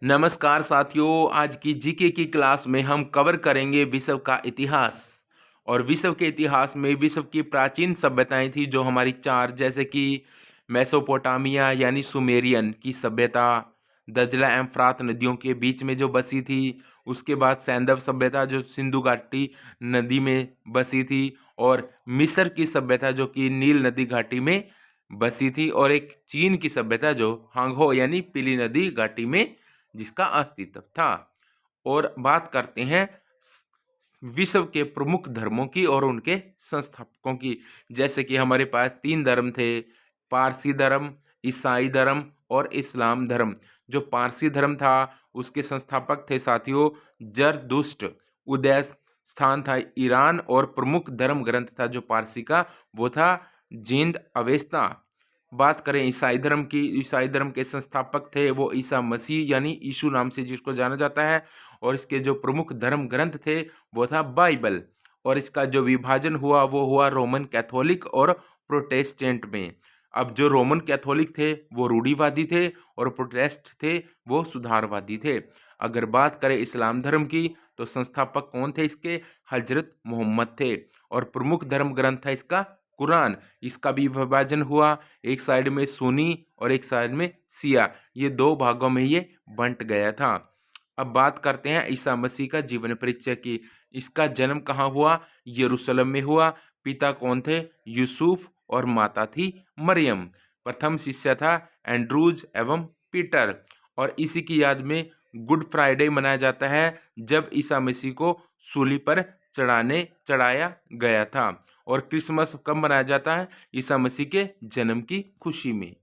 नमस्कार साथियों, आज की जीके की क्लास में हम कवर करेंगे विश्व का इतिहास। और विश्व के इतिहास में विश्व की प्राचीन सभ्यताएं थी जो हमारी चार, जैसे कि मेसोपोटामिया यानी सुमेरियन की सभ्यता, दजला एवं फ्रात नदियों के बीच में जो बसी थी। उसके बाद सैंधव सभ्यता जो सिंधु घाटी नदी में बसी थी। और मिस्र की सभ्यता जो कि नील नदी घाटी में बसी थी। और एक चीन की सभ्यता जो हांगहो यानी पीली नदी घाटी में जिसका अस्तित्व था। और बात करते हैं विश्व के प्रमुख धर्मों की और उनके संस्थापकों की। जैसे कि हमारे पास तीन धर्म थे: पारसी धर्म, ईसाई धर्म और इस्लाम धर्म। जो पारसी धर्म था उसके संस्थापक थे साथियों जरदुश्त। उदय स्थान था ईरान और प्रमुख धर्म ग्रंथ था जो पारसी का वो था जिंद अवेस्ता। बात करें ईसाई धर्म की, ईसाई धर्म के संस्थापक थे वो ईसा मसीह यानी यीशु नाम से जिसको जाना जाता है। और इसके जो प्रमुख धर्म ग्रंथ थे वो था बाइबल। और इसका जो विभाजन हुआ वो हुआ रोमन कैथोलिक और प्रोटेस्टेंट में। अब जो रोमन कैथोलिक थे वो रूढ़िवादी थे और प्रोटेस्ट थे वो सुधारवादी थे। अगर बात करें इस्लाम धर्म की तो संस्थापक कौन थे इसके? हजरत मोहम्मद थे। और प्रमुख धर्म ग्रंथ था इसका कुरान। इसका भी विभाजन हुआ, एक साइड में सुन्नी और एक साइड में शिया, ये दो भागों में ये बंट गया था। अब बात करते हैं ईसा मसीह का जीवन परिचय की। इसका जन्म कहाँ हुआ? यरूशलेम में हुआ। पिता कौन थे? यूसुफ और माता थी मरियम। प्रथम शिष्य था एंड्रूज एवं पीटर। और इसी की याद में गुड फ्राइडे मनाया जाता है जब ईसा मसीह को सूली पर चढ़ाया गया था। और क्रिसमस कब मनाया जाता है? ईसा मसीह के जन्म की खुशी में।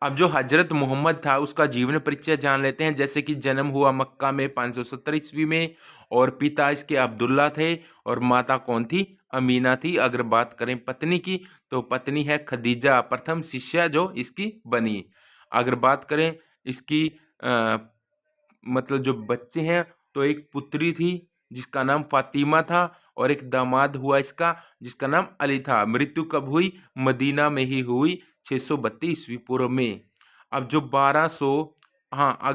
अब जो हजरत मोहम्मद था उसका जीवन परिचय जान लेते हैं। जैसे कि जन्म हुआ मक्का में 570 ईस्वी में। और पिता इसके अब्दुल्ला थे और माता कौन थी? अमीना थी। अगर बात करें पत्नी की तो पत्नी है खदीजा, प्रथम शिष्या जो इसकी बनी। अगर बात करें इसकी मतलब जो बच्चे हैं तो एक पुत्री थी जिसका नाम फातिमा था। और एक दामाद हुआ इसका जिसका नाम अली था। मृत्यु कब हुई? मदीना में ही हुई 632 ईस्वी पूर्व में। अब जो 1200 हाँ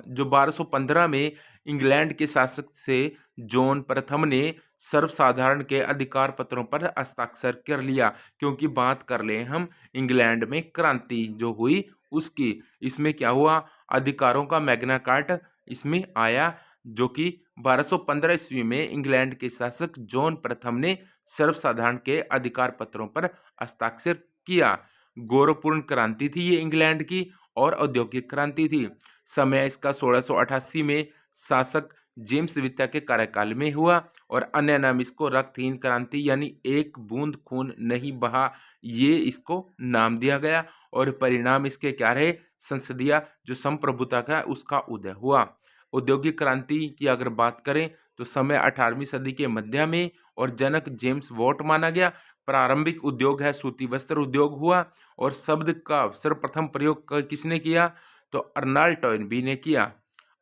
जो 1215 में इंग्लैंड के शासक से जॉन प्रथम ने सर्वसाधारण के अधिकार पत्रों पर हस्ताक्षर कर लिया। क्योंकि बात कर ले हम इंग्लैंड में क्रांति जो हुई उसकी, इसमें क्या हुआ? अधिकारों का मैग्ना कार्टा इसमें आया जो कि 1215 ईस्वी में इंग्लैंड के शासक जॉन प्रथम ने सर्वसाधारण के अधिकार पत्रों पर हस्ताक्षर किया। गौरवपूर्ण क्रांति थी ये इंग्लैंड की और औद्योगिक क्रांति थी। समय इसका 1688 में शासक जेम्स द्वितीय के कार्यकाल में हुआ। और अन्य नाम इसको रक्तहीन क्रांति यानी एक बूंद खून नहीं बहा, ये इसको नाम दिया गया। और परिणाम इसके क्या रहे? संसदीय जो संप्रभुता का उसका उदय हुआ। औद्योगिक क्रांति की अगर बात करें तो समय 18वीं सदी के मध्य में और जनक जेम्स वॉट माना गया। प्रारंभिक उद्योग है सूती वस्त्र उद्योग हुआ। और शब्द का सर्वप्रथम प्रयोग किसने किया? तो अर्नाल्ड टॉयनबी ने किया।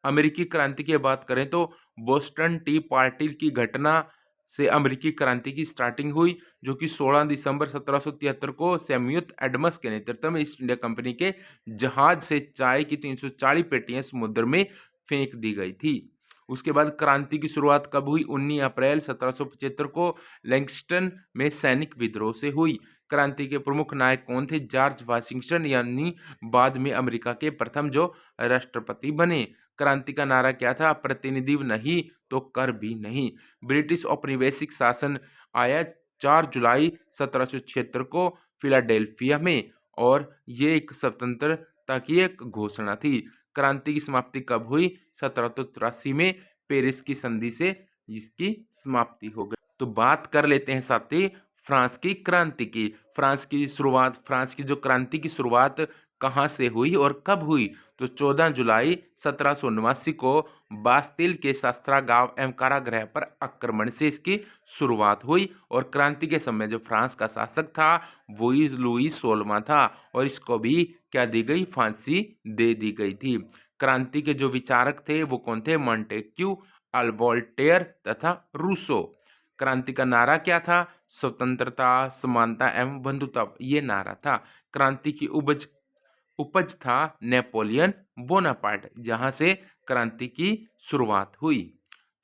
अमेरिकी क्रांति की बात करें तो बोस्टन टी पार्टी की घटना से अमेरिकी क्रांति की स्टार्टिंग हुई जो कि 16 दिसंबर 1773 को सैमुअल एडम्स के नेतृत्व में ईस्ट इंडिया कंपनी के जहाज से चाय की 340 पेटियां समुद्र में फेंक दी गई थी। उसके बाद क्रांति की शुरुआत कब हुई? 19 अप्रैल 1775 को लैंगस्टन में सैनिक विद्रोह से हुई। क्रांति के प्रमुख नायक कौन थे? जॉर्ज वाशिंगटन यानी बाद में अमेरिका के प्रथम जो राष्ट्रपति बने। क्रांति का नारा क्या था? प्रतिनिधि नहीं तो कर भी नहीं। ब्रिटिश औपनिवेशिक शासन आया 4 जुलाई 1776 को फिलाडेल्फिया में। और ये एक स्वतंत्रता की एक घोषणा थी। क्रांति की समाप्ति कब हुई? 1783 में पेरिस की संधि से इसकी समाप्ति हो गई। तो बात कर लेते हैं साथी फ्रांस की क्रांति की। फ्रांस की जो क्रांति की शुरुआत कहाँ से हुई और कब हुई? तो 14 जुलाई 1779 को बास्तिल के शस्त्रागार एवं कारागृह पर आक्रमण से इसकी शुरुआत हुई। और क्रांति के समय जो फ्रांस का शासक था वो लुई 16वां था। और इसको भी क्या दी गई? फांसी दे दी गई थी। क्रांति के जो विचारक थे वो कौन थे? मॉन्टेक्यू, वोल्टेयर तथा रूसो। क्रांति का नारा क्या था? स्वतंत्रता, समानता एवं बंधुता, ये नारा था। क्रांति की उपज उपज था नेपोलियन बोनापार्ट, जहां से क्रांति की शुरुआत हुई।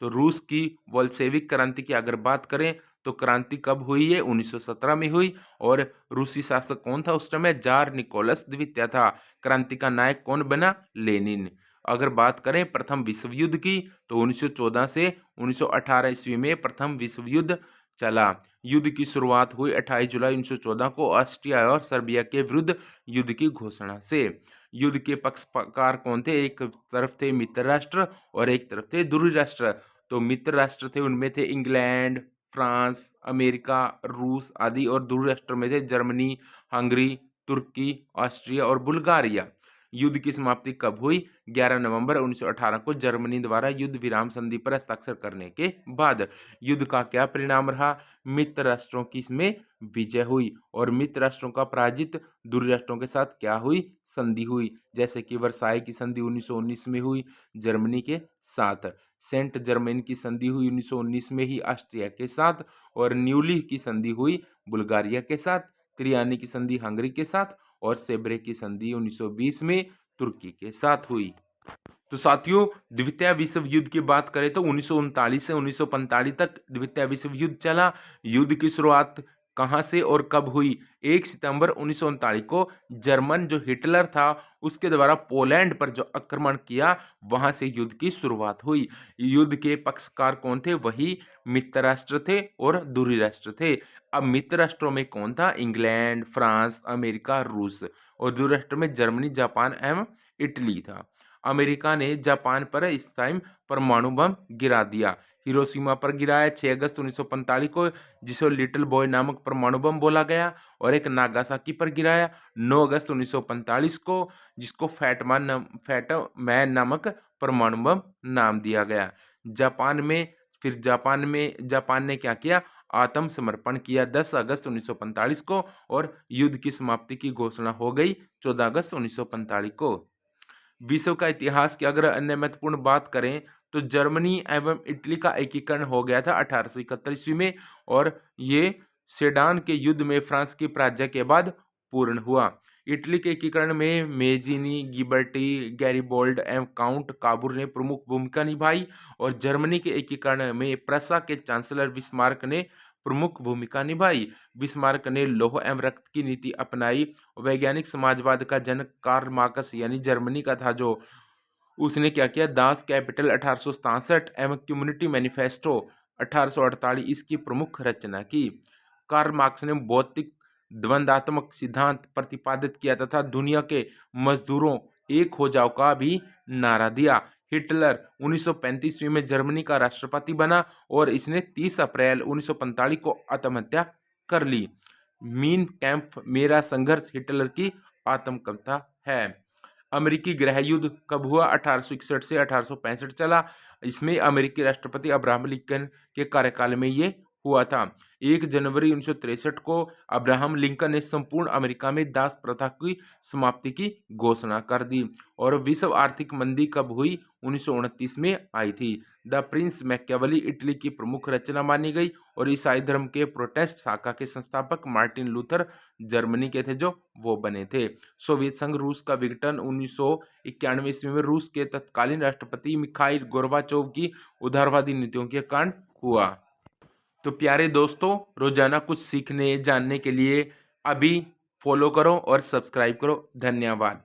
तो रूस की बोल्शेविक क्रांति की अगर बात करें तो क्रांति कब हुई है? 1917 में हुई। और रूसी शासक कौन था उस समय? जार निकोलस द्वितीय था। क्रांति का नायक कौन बना? लेनिन। अगर बात करें प्रथम विश्व युद्ध की तो 1914 से 1918 ईस्वी में प्रथम विश्व युद्ध चला। युद्ध की शुरुआत हुई 28 जुलाई 1914 को ऑस्ट्रिया और सर्बिया के विरुद्ध युद्ध की घोषणा से। युद्ध के पक्षकार कौन थे? एक तरफ थे मित्र राष्ट्र और एक तरफ थे ध्रुव राष्ट्र। तो मित्र राष्ट्र थे, उनमें थे इंग्लैंड, फ्रांस, अमेरिका, रूस आदि, और ध्रुव राष्ट्र में थे जर्मनी, हंगरी, तुर्की, ऑस्ट्रिया और बुल्गारिया। युद्ध की समाप्ति कब हुई? 11 नवंबर 1918 को जर्मनी द्वारा युद्ध विराम संधि पर हस्ताक्षर करने के बाद। युद्ध का क्या परिणाम रहा? मित्र राष्ट्रों की इसमें विजय हुई और मित्र राष्ट्रों का पराजित ध्रुव राष्ट्रों के साथ क्या हुई? संधि हुई। जैसे कि वर्साई की संधि 1919 में हुई जर्मनी के साथ, सेंट जर्मेन की संधि हुई 1919 में ही ऑस्ट्रिया के साथ, और न्यूली की संधि हुई बुल्गारिया के साथ, त्रियानी की संधि हंगरी के साथ, और सेब्रे की संधि 1920 में तुर्की के साथ हुई। तो साथियों, द्वितीय विश्व युद्ध की बात करें तो 1939 से 1945 तक द्वितीय विश्व युद्ध चला। युद्ध की शुरुआत कहां से और कब हुई? 1 सितंबर 1939 को जर्मन जो हिटलर था उसके द्वारा पोलैंड पर जो आक्रमण किया, वहां से युद्ध की शुरुआत हुई। युद्ध के पक्षकार कौन थे? वही मित्र राष्ट्र थे और ध्रुव राष्ट्र थे। अब मित्र राष्ट्रों में कौन था? इंग्लैंड, फ्रांस, अमेरिका, रूस, और ध्रुव राष्ट्र में जर्मनी, जापान एवं इटली था। अमेरिका ने जापान पर इस टाइम परमाणु बम गिरा दिया। हिरोशिमा पर गिराया 6 अगस्त 1945 को, जिसे लिटिल बॉय नामक परमाणु बम बोला गया, और एक नागासाकी पर गिराया 9 अगस्त 1945 को, जिसको फैटमैन नामक परमाणु बम नाम दिया गया। जापान ने क्या किया? आत्मसमर्पण किया 10 अगस्त 1945 को, और युद्ध की समाप्ति की घोषणा हो गई 14 अगस्त 1945 को। विश्व का इतिहास की अगर अन्य महत्वपूर्ण बात करें तो जर्मनी एवं इटली का एकीकरण हो गया था 1871 ईस्वी में, और ये सेडान के युद्ध में फ्रांस की पराजय के बाद पूर्ण हुआ। इटली के एकीकरण में मेजिनी, गिबर्टी, गैरीबोल्ड एवं काउंट काबूर ने प्रमुख भूमिका निभाई, और जर्मनी के एकीकरण में प्रसा के चांसलर बिस्मार्क ने प्रमुख भूमिका निभाई। बिस्मार्क ने लौह एवं रक्त की नीति अपनाई। वैज्ञानिक समाजवाद का जनक कार्ल मार्क्स यानी जर्मनी का था, जो उसने क्या किया? दास कैपिटल 1867 एवं कम्युनिटी मैनिफेस्टो 1848 इसकी प्रमुख रचना की। कार्ल मार्क्स ने भौतिक द्वंद्वात्मक सिद्धांत प्रतिपादित किया तथा दुनिया के मजदूरों एक हो जाओ का भी नारा दिया। हिटलर 1935 ईस्वी में जर्मनी का राष्ट्रपति बना और इसने 30 अप्रैल 1945 को आत्महत्या कर ली। मीन कैंप मेरा संघर्ष हिटलर की आत्मकथा है। अमेरिकी गृह युद्ध कब हुआ? 1861 से 1865 चला। इसमें अमेरिकी राष्ट्रपति अब्राहम लिंकन के कार्यकाल में ये हुआ था। 1 जनवरी 1963 को अब्राहम लिंकन ने संपूर्ण अमेरिका में दास प्रथा की समाप्ति की घोषणा कर दी। और विश्व आर्थिक मंदी कब हुई? 1929 में आई थी। द प्रिंस मैकियावेली इटली की प्रमुख रचना मानी गई, और ईसाई धर्म के प्रोटेस्ट शाखा के संस्थापक मार्टिन लूथर जर्मनी के थे, जो वो बने थे। सोवियत संघ रूस का विघटन 1991 ईस्वी में रूस के तत्कालीन राष्ट्रपति मिखाइल गोर्बाचोव की उदारवादी नीतियों के कारण हुआ। तो प्यारे दोस्तों, रोजाना कुछ सीखने जानने के लिए अभी फॉलो करो और सब्सक्राइब करो। धन्यवाद।